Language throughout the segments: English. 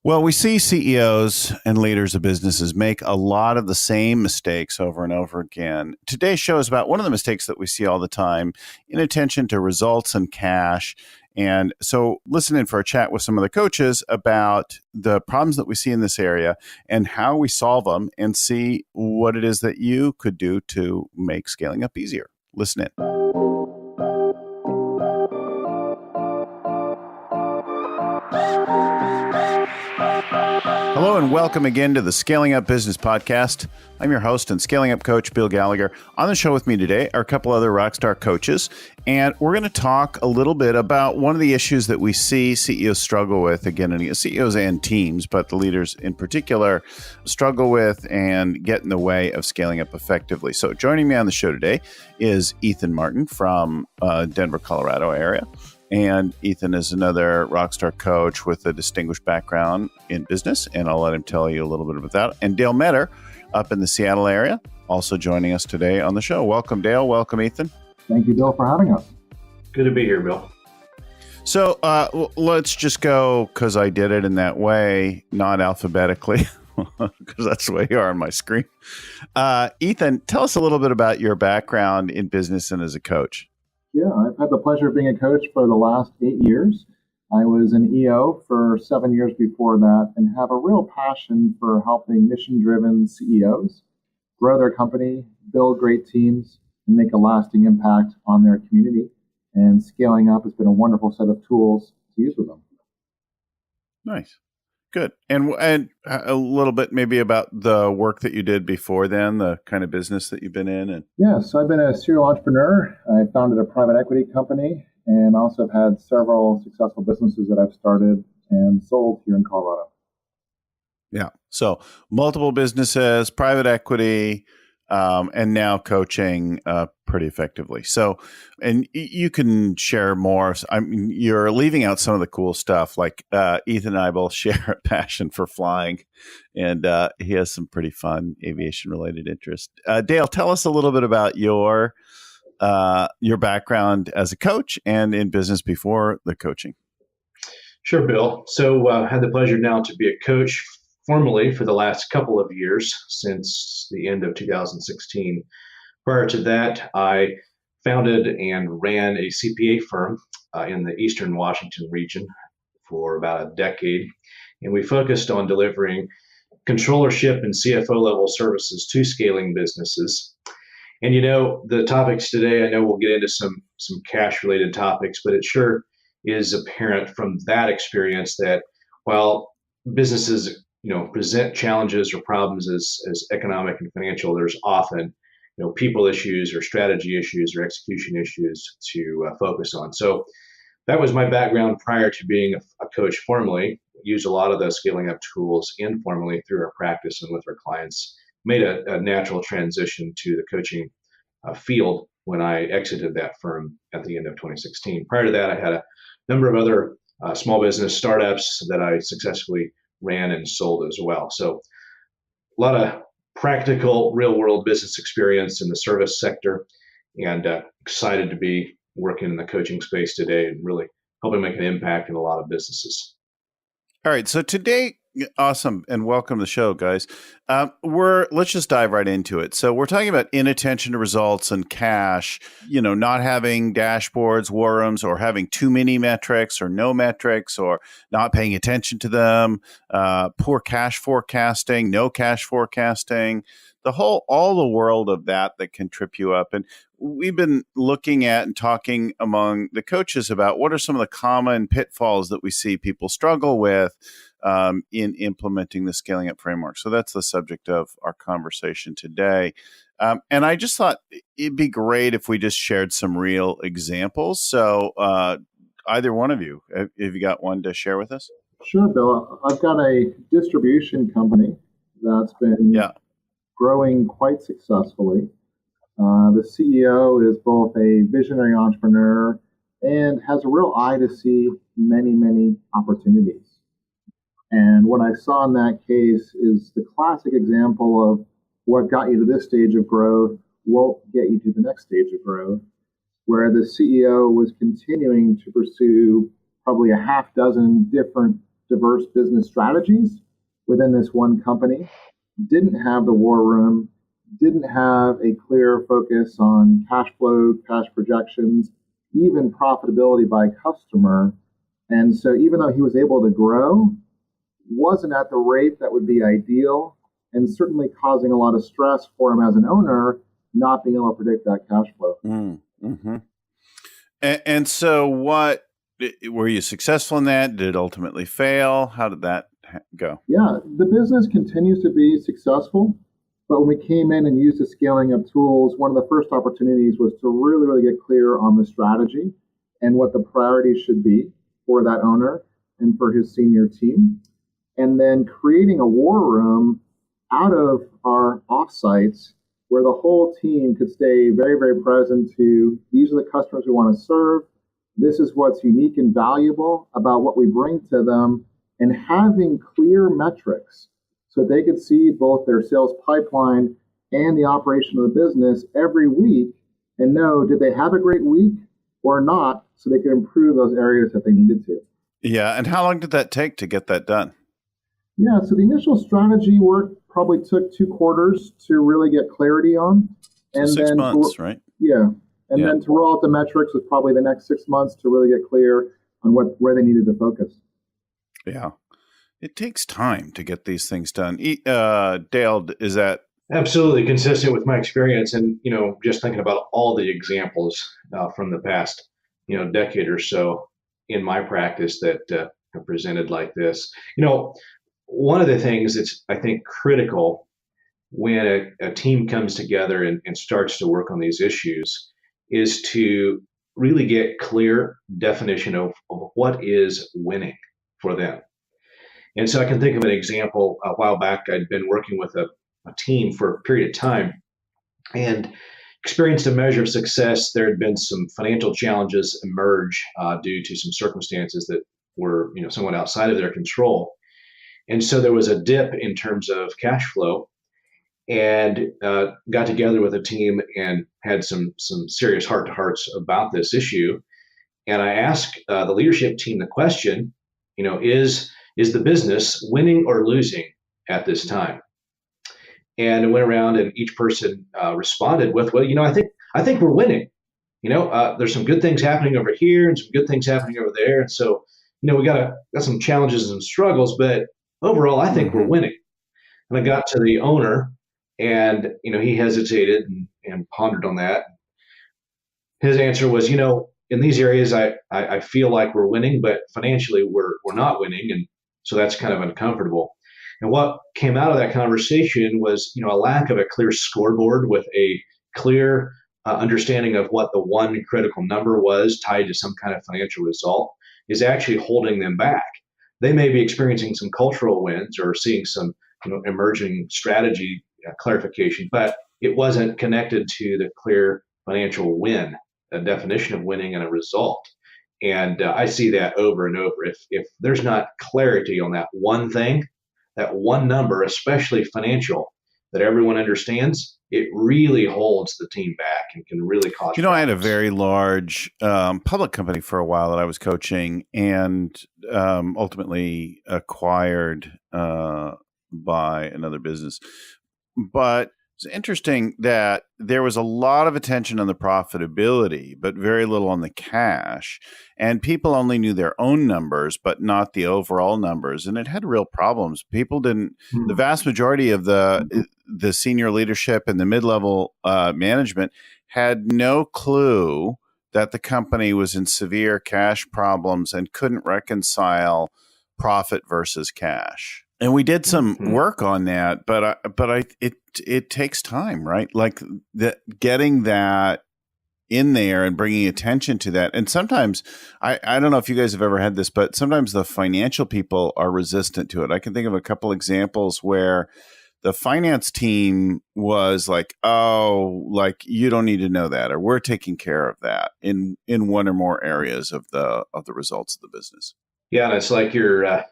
Well, we see CEOs and leaders of businesses make a lot of the same mistakes over and over again. Today's show is about one of the mistakes that we see all the time: inattention to results and cash. And so listen in for a chat with some of the coaches about the problems that we see in this area and how we solve them, and see what it is that you could do to make scaling up easier. Listen in. Hello and welcome again to the Scaling Up Business Podcast. I'm your host and Scaling Up Coach, Bill Gallagher. On the show with me today are a couple other rockstar coaches, and we're going to talk a little bit about one of the issues that we see CEOs struggle with, again, and CEOs and teams, but the leaders in particular struggle with and get in the way of scaling up effectively. So joining me on the show today is Ethan Martin from Denver, Colorado area. And Ethan is another rockstar coach with a distinguished background in business, and I'll let him tell you a little bit about that. And Dale Meador up in the Seattle area, also joining us today on the show. Welcome, Dale. Welcome, Ethan. Thank you, Bill, for having us. Good to be here, Bill. So let's just go, because I did it in that way, not alphabetically, because that's the way you are on my screen. Ethan, tell us a little bit about your background in business and as a coach. Yeah, I've had the pleasure of being a coach for the last 8 years. I was an EO for 7 years before that, and have a real passion for helping mission-driven CEOs grow their company, build great teams, and make a lasting impact on their community. And scaling up has been a wonderful set of tools to use with them. Nice. Good. And a little bit maybe about the work that you did before then, the kind of business that you've been in. And Yeah, so I've been a serial entrepreneur. I founded a private equity company, and also have had several successful businesses that I've started and sold here in Colorado. Yeah. So multiple businesses, private equity, and now coaching pretty effectively. So, and you can share more. I mean, you're leaving out some of the cool stuff. Like Ethan and I both share a passion for flying, and he has some pretty fun aviation-related interest. Dale, tell us a little bit about your background as a coach and in business before the coaching. Sure, Bill. So I had the pleasure now to be a coach formally for the last couple of years, since the end of 2016. Prior to that, I founded and ran a CPA firm in the Eastern Washington region for about a decade. And we focused on delivering controllership and CFO level services to scaling businesses. And the topics today, I know we'll get into some cash related topics, but it sure is apparent from that experience that while businesses present challenges or problems as economic and financial, there's often people issues or strategy issues or execution issues to focus on. So that was my background prior to being a coach formally. Use a lot of the scaling up tools informally through our practice and with our clients. Made a natural transition to the coaching field when I exited that firm at the end of 2016. Prior to that, I had a number of other small business startups that I successfully ran and sold as well. So a lot of practical real world business experience in the service sector, and excited to be working in the coaching space today and really helping make an impact in a lot of businesses. All right. So today, awesome. And welcome to the show, guys. Let's just dive right into it. So we're talking about inattention to results and cash, not having dashboards, war rooms, or having too many metrics or no metrics, or not paying attention to them, poor cash forecasting, no cash forecasting, all the world of that can trip you up. And we've been looking at and talking among the coaches about what are some of the common pitfalls that we see people struggle with in implementing the scaling up framework. So that's the subject of our conversation today. And I just thought it'd be great if we just shared some real examples. So either one of you, have you got one to share with us? Sure, Bill. I've got a distribution company that's been growing quite successfully. The CEO is both a visionary entrepreneur and has a real eye to see many, many opportunities. And what I saw in that case is the classic example of what got you to this stage of growth won't get you to the next stage of growth, where the CEO was continuing to pursue probably a half dozen different diverse business strategies within this one company, didn't have the war room, didn't have a clear focus on cash flow, cash projections, even profitability by customer. And so even though he was able to grow, wasn't at the rate that would be ideal, and certainly causing a lot of stress for him as an owner, not being able to predict that cash flow. Mm-hmm. And so what, were you successful in that? Did it ultimately fail? How did that go? Yeah, the business continues to be successful. But when we came in and used the scaling up tools, one of the first opportunities was to really, really get clear on the strategy and what the priorities should be for that owner and for his senior team. And then creating a war room out of our offsites where the whole team could stay very, very present to these are the customers we want to serve. This is what's unique and valuable about what we bring to them, and having clear metrics so they could see both their sales pipeline and the operation of the business every week and know, did they have a great week or not, so they could improve those areas that they needed to. Yeah. And how long did that take to get that done? Yeah, so the initial strategy work probably took 2 quarters to really get clarity on. And so 6 months, right? Yeah. And then to roll out the metrics was probably the next 6 months to really get clear on where they needed to focus. Yeah. It takes time to get these things done. Dale, is that absolutely consistent with my experience? And, just thinking about all the examples from the past, decade or so in my practice that have presented like this. One of the things that's, I think, critical when a team comes together and starts to work on these issues is to really get clear definition of what is winning for them. And so I can think of an example. A while back, I'd been working with a team for a period of time and experienced a measure of success. There had been some financial challenges emerge due to some circumstances that were, somewhat outside of their control. And so there was a dip in terms of cash flow, and got together with a team and had some serious heart-to-hearts about this issue. And I asked the leadership team the question, is the business winning or losing at this time? And I went around and each person responded with, well, I think we're winning. There's some good things happening over here and some good things happening over there. And so, we got some challenges and struggles, but overall, I think we're winning. And I got to the owner and, he hesitated and pondered on that. His answer was, in these areas, I feel like we're winning, but financially we're not winning. And so that's kind of uncomfortable. And what came out of that conversation was, a lack of a clear scoreboard with a clear understanding of what the one critical number was tied to some kind of financial result is actually holding them back. They may be experiencing some cultural wins or seeing some emerging strategy clarification, but it wasn't connected to the clear financial win, a definition of winning and a result. And I see that over and over. If there's not clarity on that one thing, that one number, especially financial, that everyone understands, it really holds the team back and can really cause problems. I had a very large public company for a while that I was coaching and ultimately acquired by another business. But it's interesting that there was a lot of attention on the profitability, but very little on the cash. And people only knew their own numbers, but not the overall numbers. And it had real problems. People didn't, the vast majority of the senior leadership and the mid-level management had no clue that the company was in severe cash problems and couldn't reconcile profit versus cash. And we did some work on that, but it takes time, right? Like getting that in there and bringing attention to that. And sometimes, I don't know if you guys have ever had this, but sometimes the financial people are resistant to it. I can think of a couple examples where the finance team was like, oh, like you don't need to know that, or we're taking care of that in one or more areas of the results of the business. Yeah, and it's like you're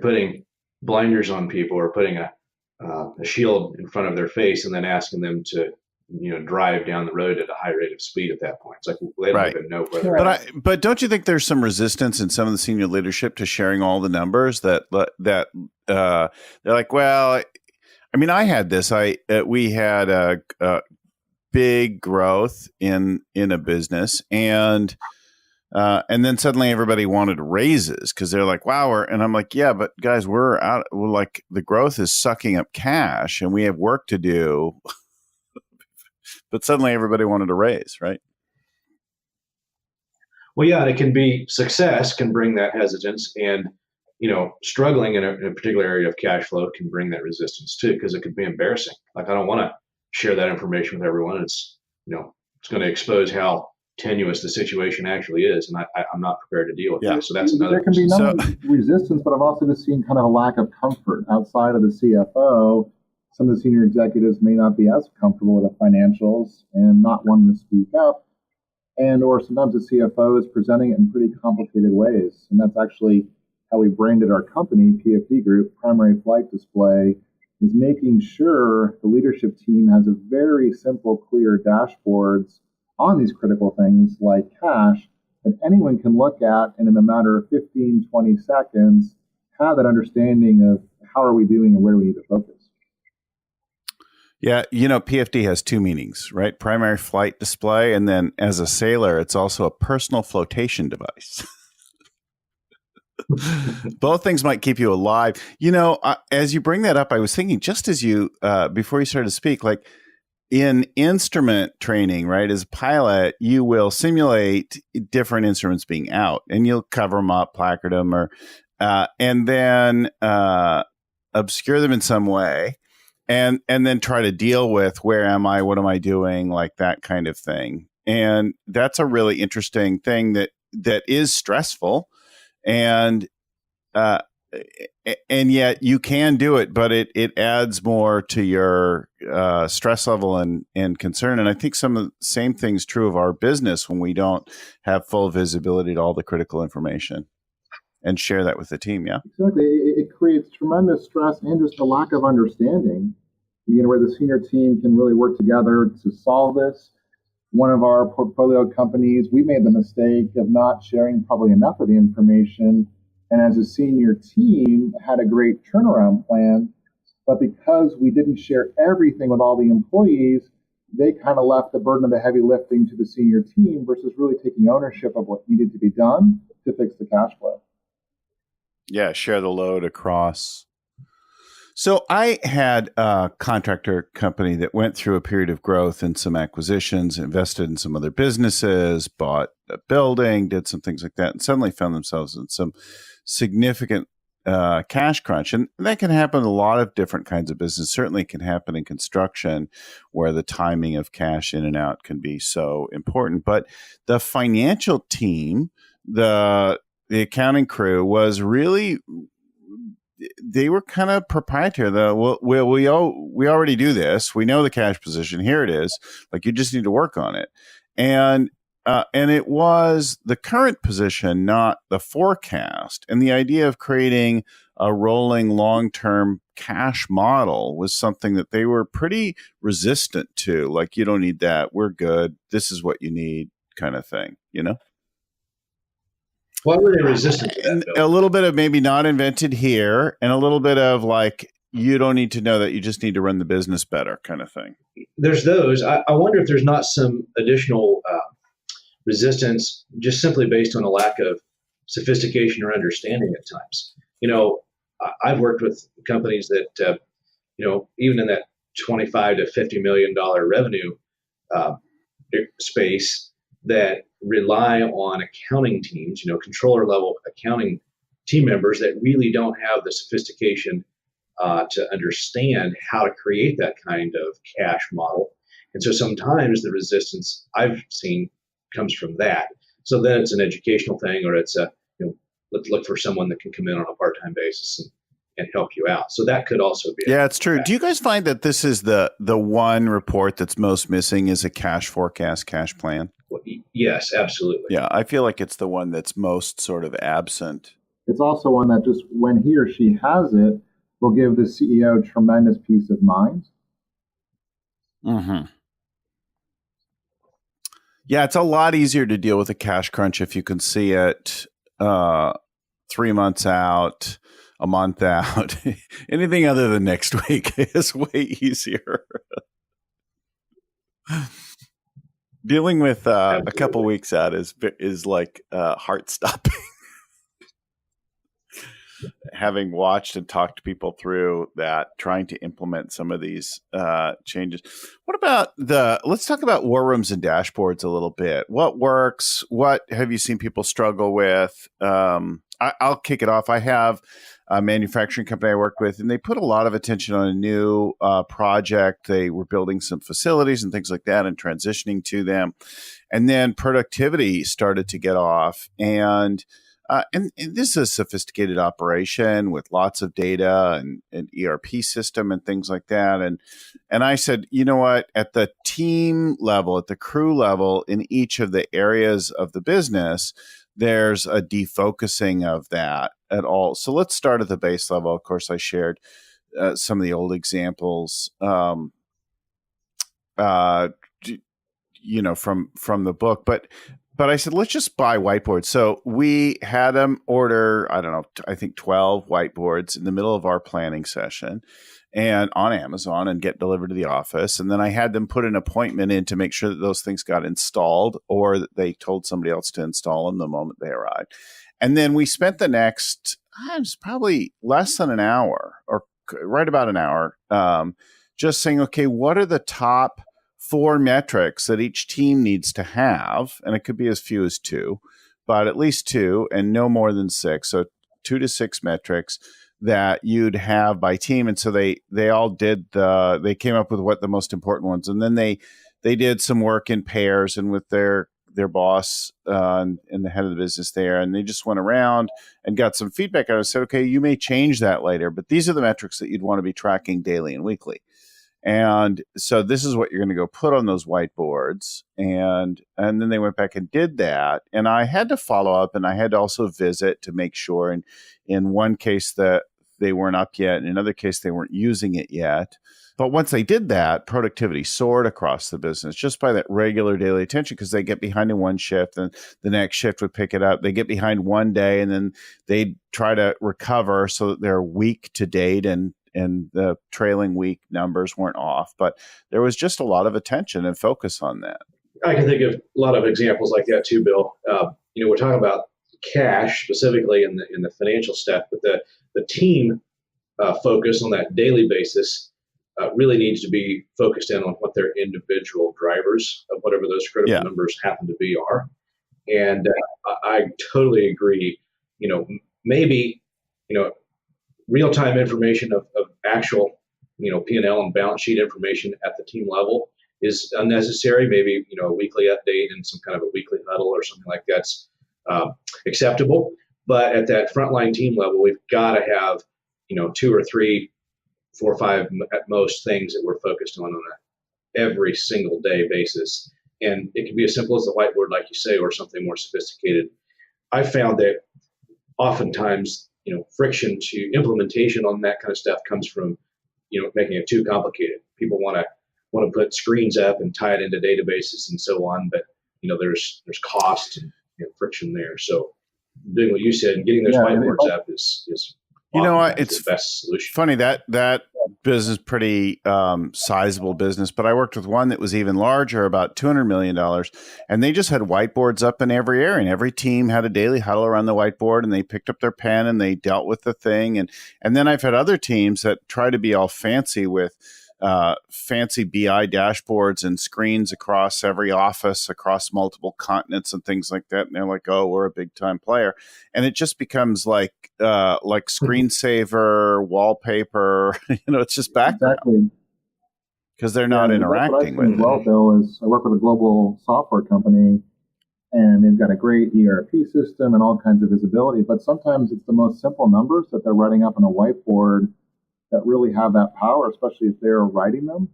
putting blinders on people or putting a shield in front of their face and then asking them to drive down the road at a high rate of speed at that point. It's like they don't even know whether. But don't you think there's some resistance in some of the senior leadership to sharing all the numbers that they're like, well, I mean, I had this. We had a big growth in a business, and then suddenly everybody wanted raises because they're like, wow, and I'm like, yeah, but guys, we're like the growth is sucking up cash, and we have work to do. But suddenly everybody wanted a raise, right? Well, yeah, it can be success can bring that hesitance, and struggling in a particular area of cash flow can bring that resistance too, because it could be embarrassing. Like, I don't want to share that information with everyone. It's it's going to expose how tenuous the situation actually is, and I'm not prepared to deal with it. So that's another. There can be no resistance, but I've also just seen kind of a lack of comfort outside of the CFO. Some of the senior executives may not be as comfortable with the financials and not wanting to speak up. Or sometimes the CFO is presenting it in pretty complicated ways. And that's actually how we branded our company, PFD Group. Primary Flight Display is making sure the leadership team has a very simple, clear dashboards on these critical things like cash that anyone can look at and in a matter of 15, 20 seconds, have that understanding of how are we doing and where do we need to focus. Yeah, PFD has two meanings, right? Primary flight display, and then as a sailor, it's also a personal flotation device. Both things might keep you alive. As you bring that up, I was thinking just as you, before you started to speak, like in instrument training, right? As a pilot, you will simulate different instruments being out, and you'll cover them up, placard them, and then obscure them in some way. And then try to deal with where am I, what am I doing, like that kind of thing. And that's a really interesting thing that is stressful, and yet you can do it, but it adds more to your stress level and concern. And I think some of the same things true of our business when we don't have full visibility to all the critical information and share that with the team. Yeah, exactly. It creates tremendous stress and just a lack of understanding, where the senior team can really work together to solve this. One of our portfolio companies, we made the mistake of not sharing probably enough of the information. And as a senior team, had a great turnaround plan. But because we didn't share everything with all the employees, they kind of left the burden of the heavy lifting to the senior team versus really taking ownership of what needed to be done to fix the cash flow. Yeah, share the load across. So I had a contractor company that went through a period of growth and some acquisitions, invested in some other businesses, bought a building, did some things like that, and suddenly found themselves in some significant cash crunch. And that can happen in a lot of different kinds of business. Certainly can happen in construction, where the timing of cash in and out can be so important. But the financial team, the accounting crew was really, they were kind of proprietary. We already do this. We know the cash position. Here it is. Like, you just need to work on it. And it was the current position, not the forecast. And the idea of creating a rolling long-term cash model was something that they were pretty resistant to. Like, you don't need that. We're good. This is what you need, kind of thing, Why were they resistant to that, Bill? A little bit of maybe not invented here, and a little bit of like, you don't need to know that, you just need to run the business better, kind of thing. There's those. I wonder if there's not some additional resistance just simply based on a lack of sophistication or understanding at times. I've worked with companies that, even in that $25 to $50 million revenue space, that rely on accounting teams, controller level accounting team members that really don't have the sophistication to understand how to create that kind of cash model. And so sometimes the resistance I've seen comes from that. So then it's an educational thing, or it's let's look for someone that can come in on a part-time basis and help you out. So that could also be. Yeah, it's true. Do you guys find that this is the one report that's most missing is a cash forecast, cash plan? Well, yes, absolutely. Yeah, I feel like it's the one that's most sort of absent. It's also one that just when he or she has it, will give the CEO tremendous peace of mind. Mm-hmm. Yeah, it's a lot easier to deal with a cash crunch if you can see it 3 months out, a month out. Anything other than next week is way easier. Dealing with a couple weeks out is like heart stopping. Having watched and talked to people through that, trying to implement some of these changes. What about let's talk about war rooms and dashboards a little bit. What works? What have you seen people struggle with? I'll kick it off. I have a manufacturing company I worked with, and they put a lot of attention on a new project. They were building some facilities and things like that and transitioning to them. And then productivity started to get off. And this is a sophisticated operation with lots of data and an ERP system and things like that. And I said, you know what, at the team level, at the crew level, in each of the areas of the business, there's a defocusing of that at all. So let's start at the base level. Of course, I shared some of the old examples, from the book, but I said, let's just buy whiteboards. So we had them order, I don't know, I think 12 whiteboards in the middle of our planning session and on Amazon and get delivered to the office. And then I had them put an appointment in to make sure that those things got installed or that they told somebody else to install them the moment they arrived. And then we spent the next, it was probably less than an hour or right about an hour, just saying, okay, what are the top 4 metrics that each team needs to have, and it could be as few as 2, but at least 2 and no more than 6. So 2 to 6 metrics that you'd have by team. And so they all did they came up with what the most important ones. And then they did some work in pairs and with their boss and the head of the business there. And they just went around and got some feedback. I said, okay, you may change that later, but these are the metrics that you'd want to be tracking daily and weekly. And so this is what you're going to go put on those whiteboards. And then they went back and did that. And I had to follow up and I had to also visit to make sure. And in one case that they weren't up yet. In another case, they weren't using it yet. But once they did that, productivity soared across the business just by that regular daily attention, because they get behind in one shift and the next shift would pick it up. They get behind one day and then they try to recover so that they're week to date and the trailing week numbers weren't off, but there was just a lot of attention and focus on that. I can think of a lot of examples like that too, Bill. We're talking about cash specifically in the financial stuff, but the team focus on that daily basis really needs to be focused in on what their individual drivers of whatever those critical numbers happen to be are. And I totally agree. Maybe real-time information of actual, P&L and balance sheet information at the team level is unnecessary. Maybe, a weekly update and some kind of a weekly huddle or something like that's acceptable. But at that frontline team level, we've got to have, 2 or 3, 4 or 5 at most things that we're focused on a every single day basis. And it can be as simple as the whiteboard, like you say, or something more sophisticated. I found that oftentimes, friction to implementation on that kind of stuff comes from, making it too complicated. People want to put screens up and tie it into databases and so on, but there's cost and friction there. So doing what you said and getting those whiteboards up is it's the best solution. Funny that business, pretty sizable business, but I worked with one that was even larger, about $200 million, and they just had whiteboards up in every area, and every team had a daily huddle around the whiteboard, and they picked up their pen and they dealt with the thing. And then I've had other teams that try to be all fancy with fancy BI dashboards and screens across every office, across multiple continents and things like that. And they're like, oh, we're a big time player. And it just becomes like screensaver, wallpaper, it's just background. Because they're not interacting with it. Well, Bill, is I work with a global software company and they've got a great ERP system and all kinds of visibility, but sometimes it's the most simple numbers that they're writing up on a whiteboard that really have that power, especially if they're writing them.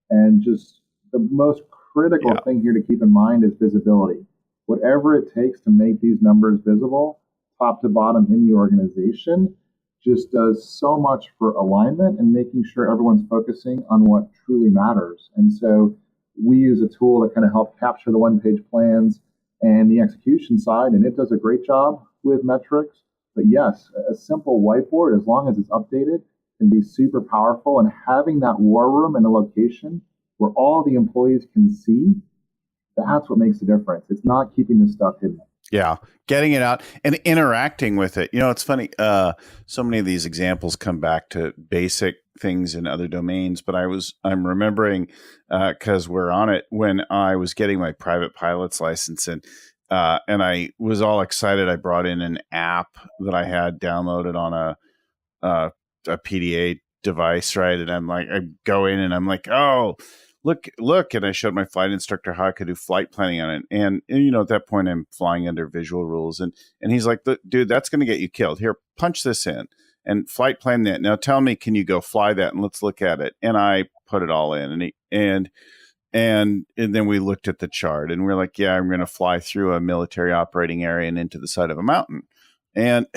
And just the most critical thing here to keep in mind is visibility. Whatever it takes to make these numbers visible, top to bottom in the organization, just does so much for alignment and making sure everyone's focusing on what truly matters. And so we use a tool that kind of helps capture the one-page plans and the execution side, and it does a great job with metrics. But yes, a simple whiteboard, as long as it's updated, can be super powerful. And having that war room in a location where all the employees can see, that's what makes the difference. It's not keeping this stuff hidden. Yeah, getting it out and interacting with it. It's funny. So many of these examples come back to basic things in other domains, but I'm remembering because we're on it when I was getting my private pilot's license, and I was all excited. I brought in an app that I had downloaded on a PDA device, right? And I'm like, I go in and I'm like, oh, look, and I showed my flight instructor how I could do flight planning on it. And at that point I'm flying under visual rules. And he's like, dude, that's going to get you killed. Here, punch this in and flight plan that. Now tell me, can you go fly that? And let's look at it. And I put it all in and then we looked at the chart and we're like, yeah, I'm going to fly through a military operating area and into the side of a mountain. And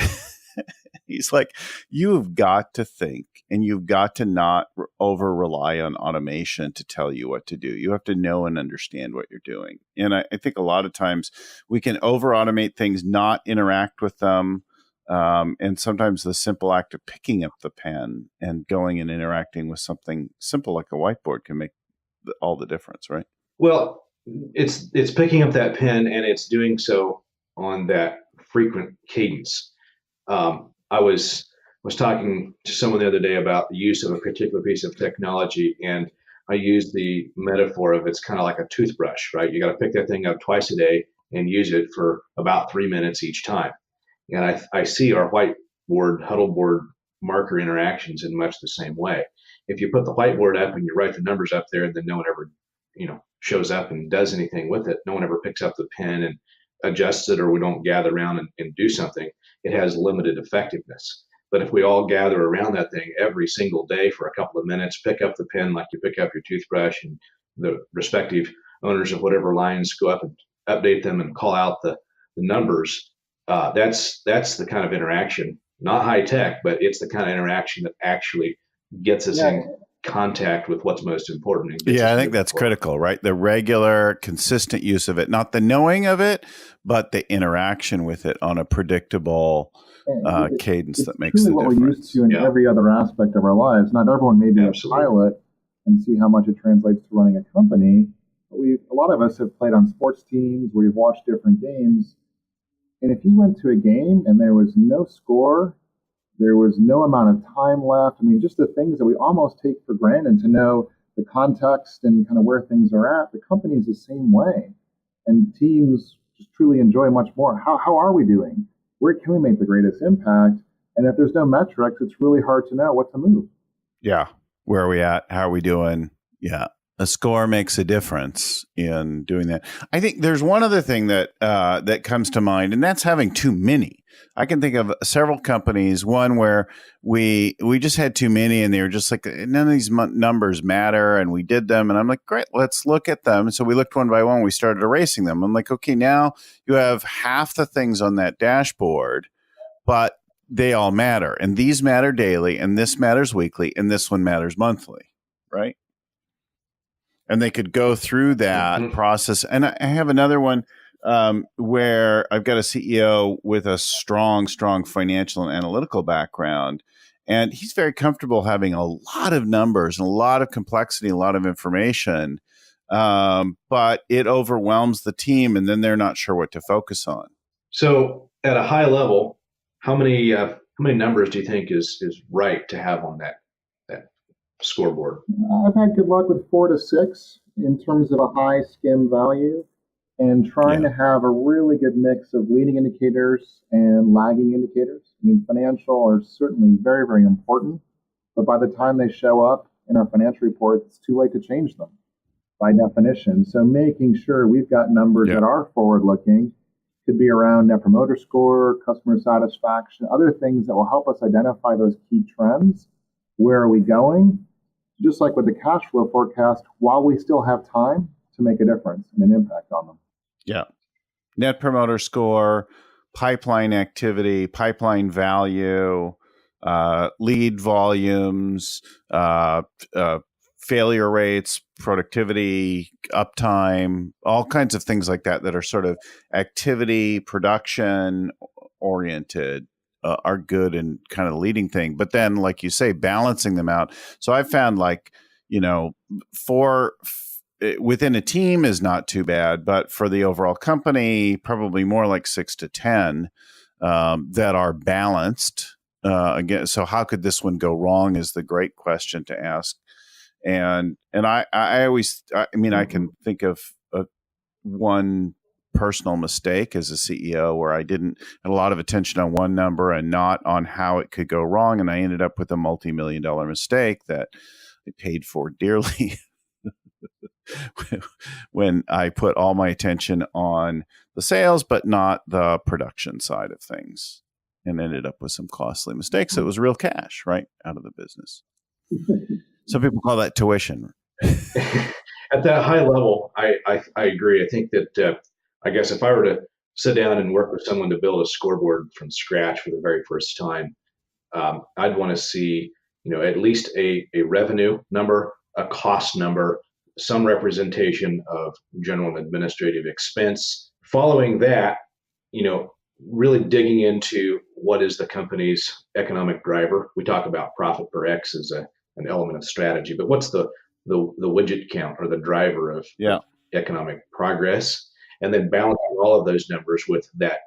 he's like, you've got to think and you've got to not over rely on automation to tell you what to do. You have to know and understand what you're doing. And I think a lot of times we can over automate things, not interact with them. And sometimes the simple act of picking up the pen and going and interacting with something simple like a whiteboard can make all the difference, right? Well, it's picking up that pen and it's doing so on that frequent cadence. I was talking to someone the other day about the use of a particular piece of technology, and I used the metaphor of it's kind of like a toothbrush, right? You got to pick that thing up twice a day and use it for about 3 minutes each time. And I see our whiteboard, huddle board marker interactions in much the same way. If you put the whiteboard up and you write the numbers up there and then no one ever, shows up and does anything with it, no one ever picks up the pen and adjusts it, or we don't gather around and do something, it has limited effectiveness. But if we all gather around that thing every single day for a couple of minutes, pick up the pen like you pick up your toothbrush, and the respective owners of whatever lines go up and update them and call out the numbers, that's the kind of interaction, not high tech, but it's the kind of interaction that actually gets us in contact with what's most important. Yeah, I think that's critical, right? The regular, consistent use of it, not the knowing of it, but the interaction with it on a predictable cadence that makes the difference. What we're used to in every other aspect of our lives. Not everyone may be a pilot and see how much it translates to running a company. But a lot of us have played on sports teams where we've watched different games. And if you went to a game and there was no score, there was no amount of time left. I mean, just the things that we almost take for granted to know the context and kind of where things are at. The company is the same way. And teams just truly enjoy much more. How are we doing? Where can we make the greatest impact? And if there's no metrics, it's really hard to know what to move. Yeah. Where are we at? How are we doing? Yeah. A score makes a difference in doing that. I think there's one other thing that that comes to mind, and that's having too many. I can think of several companies, one where we just had too many and they were just like, none of these numbers matter. And we did them. And I'm like, great, let's look at them. So we looked one by one. We started erasing them. I'm like, okay, now you have half the things on that dashboard, but they all matter. And these matter daily, and this matters weekly, and this one matters monthly, right? And they could go through that process. And I have another one where I've got a CEO with a strong financial and analytical background. And he's very comfortable having a lot of numbers and a lot of complexity, a lot of information. But it overwhelms the team, and then they're not sure what to focus on. So at a high level, how many numbers do you think is right to have on that scoreboard? I've had good luck with 4 to 6 in terms of a high skim value, and trying to have a really good mix of leading indicators and lagging indicators. I mean, financial are certainly very, very important, but by the time they show up in our financial report, it's too late to change them by definition. So making sure we've got numbers that are forward-looking, could be around Net Promoter Score, customer satisfaction, other things that will help us identify those key trends. Where are we going? Just like with the cash flow forecast, while we still have time to make a difference and an impact on them. Yeah. Net Promoter Score, pipeline activity, pipeline value, lead volumes, failure rates, productivity, uptime, all kinds of things like that are sort of activity, production oriented, are good and kind of the leading thing. But then, like you say, balancing them out. So I found like, within a team is not too bad, but for the overall company, probably more like 6 to 10 that are balanced. Again, so how could this one go wrong is the great question to ask. And I can think of one personal mistake as a CEO where I didn't had a lot of attention on one number and not on how it could go wrong. And I ended up with a multi-million-dollar mistake that I paid for dearly when I put all my attention on the sales, but not the production side of things, and ended up with some costly mistakes. It was real cash, right, out of the business. Some people call that tuition. At that high level, I agree. I think that I guess if I were to sit down and work with someone to build a scoreboard from scratch for the very first time, I'd want to see at least a revenue number, a cost number, some representation of general and administrative expense. Following that, really digging into what is the company's economic driver. We talk about profit per X as an element of strategy, but what's the widget count or the driver of economic progress? And then balancing all of those numbers with that,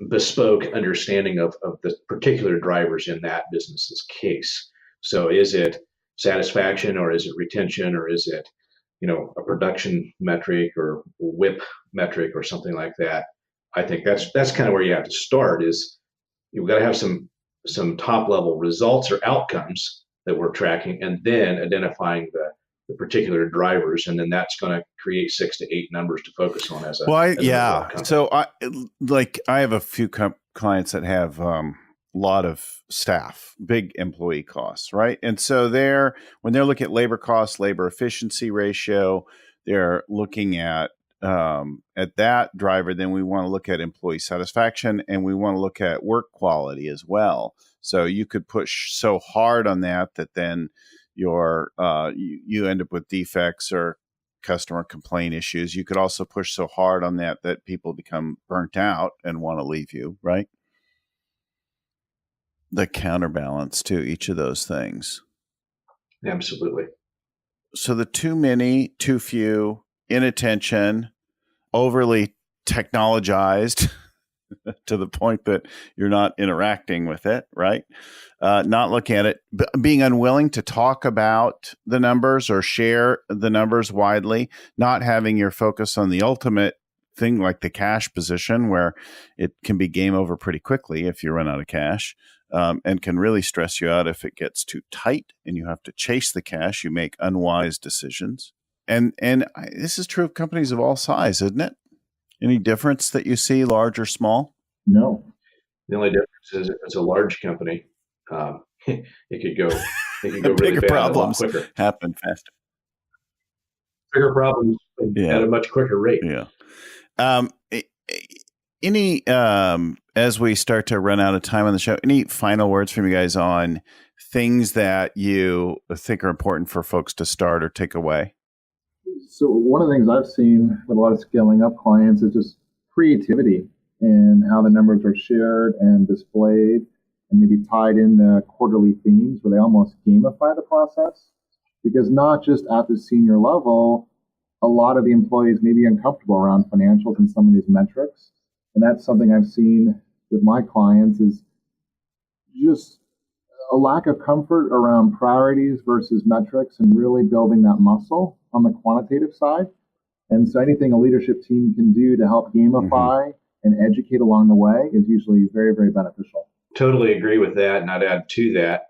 bespoke understanding of the particular drivers in that business's case. So is it satisfaction, or is it retention, or is it, a production metric or WIP metric or something like that? I think that's kind of where you have to start. Is you've got to have some top level results or outcomes that we're tracking, and then identifying the particular drivers, and then that's going to create 6 to 8 numbers to focus on as a So I have a few clients that have a lot of staff, big employee costs, right? And so when they're looking at labor costs, labor efficiency ratio, they're looking at that driver. Then we want to look at employee satisfaction, and we want to look at work quality as well. So you could push so hard on that then you end up with defects or customer complaint issues. You could also push so hard on that people become burnt out and want to leave you, right? The counterbalance to each of those things. Absolutely. So the too many, too few, inattention, overly technologized to the point that you're not interacting with it, right? Not looking at it, being unwilling to talk about the numbers or share the numbers widely, not having your focus on the ultimate thing like the cash position, where it can be game over pretty quickly if you run out of cash, and can really stress you out if it gets too tight and you have to chase the cash. You make unwise decisions. And this is true of companies of all size, isn't it? Any difference that you see, large or small? No. The only difference is if it's a large company, it could go really bigger bad problems a lot quicker. Happen faster. Bigger problems at a much quicker rate. Yeah. Any as we start to run out of time on the show, any final words from you guys on things that you think are important for folks to start or take away? So one of the things I've seen with a lot of scaling up clients is just creativity and how the numbers are shared and displayed, and maybe tied into quarterly themes where they almost gamify the process. Because not just at the senior level, a lot of the employees may be uncomfortable around financials and some of these metrics. And that's something I've seen with my clients is just a lack of comfort around priorities versus metrics, and really building that muscle on the quantitative side. And so anything a leadership team can do to help gamify and educate along the way is usually very, very beneficial. Totally agree with that. And I'd add to that,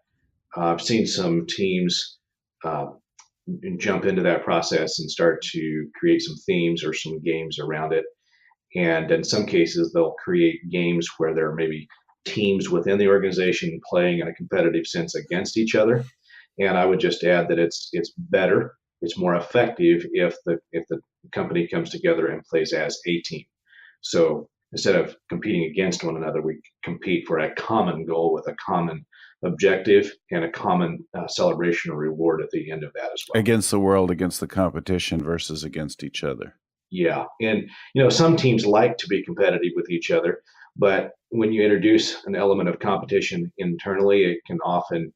I've seen some teams jump into that process and start to create some themes or some games around it. And in some cases, they'll create games where there may be teams within the organization playing in a competitive sense against each other. And I would just add that it's better, it's more effective if the company comes together and plays as a team. So instead of competing against one another, we compete for a common goal with a common objective and a common celebration or reward at the end of that as well. Against the world, against the competition versus against each other. Yeah. And, some teams like to be competitive with each other, but when you introduce an element of competition internally, it can often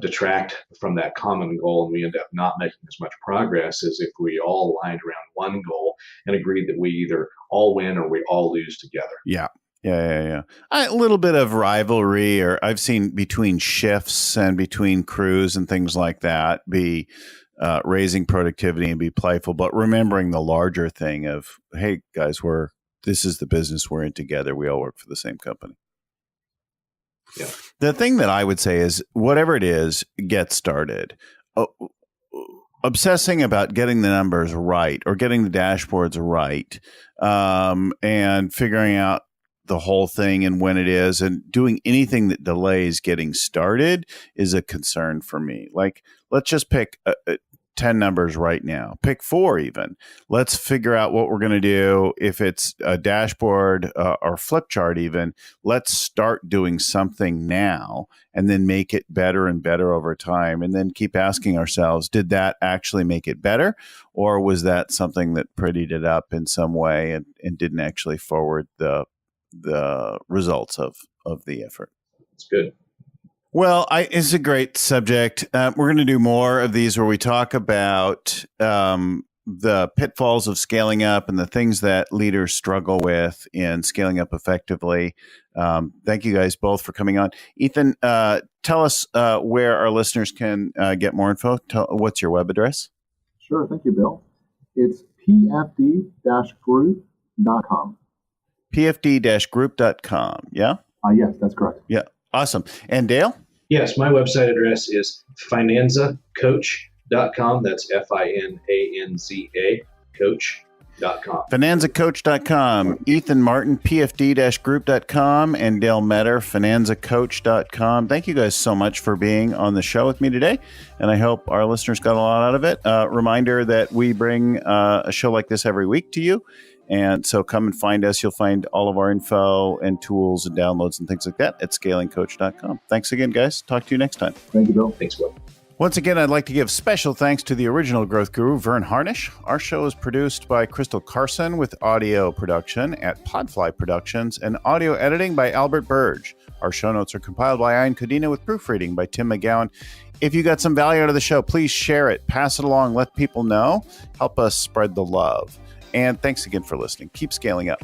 detract from that common goal, and we end up not making as much progress as if we all aligned around one goal and agreed that we either all win or we all lose together. Yeah. A little bit of rivalry, or I've seen between shifts and between crews and things like that, be raising productivity and be playful, but remembering the larger thing of, hey guys, this is the business we're in together. We all work for the same company. Yeah. The thing that I would say is, whatever it is, get started. Obsessing about getting the numbers right or getting the dashboards right, and figuring out the whole thing and when it is, and doing anything that delays getting started is a concern for me. Like, let's just pick 10 numbers right now. Pick 4 even. Let's figure out what we're going to do. If it's a dashboard or flip chart even, let's start doing something now and then make it better and better over time. And then keep asking ourselves, did that actually make it better? Or was that something that prettied it up in some way and didn't actually forward the results of the effort? That's good. Well, it's a great subject. We're going to do more of these where we talk about the pitfalls of scaling up and the things that leaders struggle with in scaling up effectively. Thank you guys both for coming on. Ethan, tell us where our listeners can get more info. What's your web address? Sure. Thank you, Bill. It's pfd-group.com. pfd-group.com. Yeah? Yes, that's correct. Yeah. Awesome. And Dale? Yes, my website address is finanzacoach.com. That's FINANZA coach.com. Finanzacoach.com. Ethan Martin, pfd-group.com, and Dale Meador, finanzacoach.com. Thank you guys so much for being on the show with me today, and I hope our listeners got a lot out of it. Reminder that we bring a show like this every week to you. And so come and find us. You'll find all of our info and tools and downloads and things like that at scalingcoach.com. Thanks again, guys. Talk to you next time. Thank you, Bill. Thanks, Bill. Once again, I'd like to give special thanks to the original growth guru, Vern Harnish. Our show is produced by Crystal Carson with audio production at Podfly Productions and audio editing by Albert Burge. Our show notes are compiled by Ian Codina with proofreading by Tim McGowan. If you got some value out of the show, please share it, pass it along, let people know. Help us spread the love. And thanks again for listening. Keep scaling up.